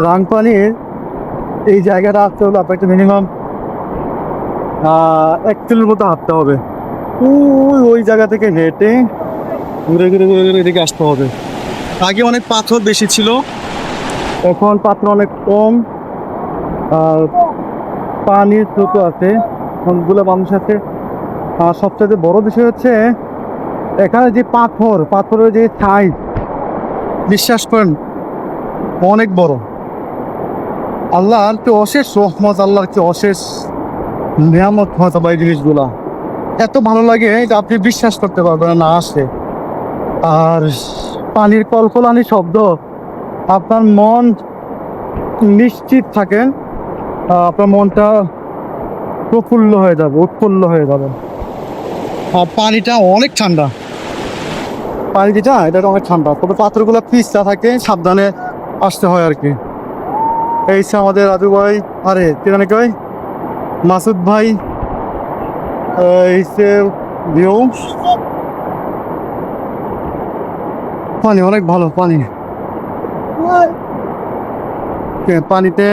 রাংপানির এই জায়গাটা আসতে হলো আপনাকে মিনিমাম 1 কিলোর মতো হাঁটতে হবে। ওই জায়গা থেকে হেঁটে ঘুরে ঘুরে ঘুরে ঘুরে এদিকে আসতে হবে। আগে অনেক পাথর বেশি ছিল, এখন পাথর অনেক কম। আর পানির স্রোতও আছে, অনেকগুলো মানুষ আছে। আর সবচেয়ে বড় বিষয় হচ্ছে এখানে যে পাথরের যে সাইজ, বিশ্বাস করেন অনেক বড়। আল্লাহর কি অশেষ রহমত, আল্লাহর কি অশেষ নিয়ামত হয়তো বা এই জিনিসগুলা এত ভালো লাগে যে আপনি বিশ্বাস করতে পারবেন না আসে। আর পানির কলকলানি শব্দ, আপনার মন নিশ্চিত থাকেন আপনার মনটা প্রফুল্ল হয়ে যাবে, উৎফুল্ল হয়ে যাবে। আর পানিটা অনেক ঠান্ডা, পানি যেটা এটা অনেক ঠান্ডা, তবে পাথরগুলো পিচ্চা থাকে, সাবধানে আসতে হয় আর কি। এই হচ্ছে আমাদের রাজু ভাই, আরে কিরানে কয় মাসুদ ভাই। এই হচ্ছে ভিউ, পানি অনেক ভালো। পানিতে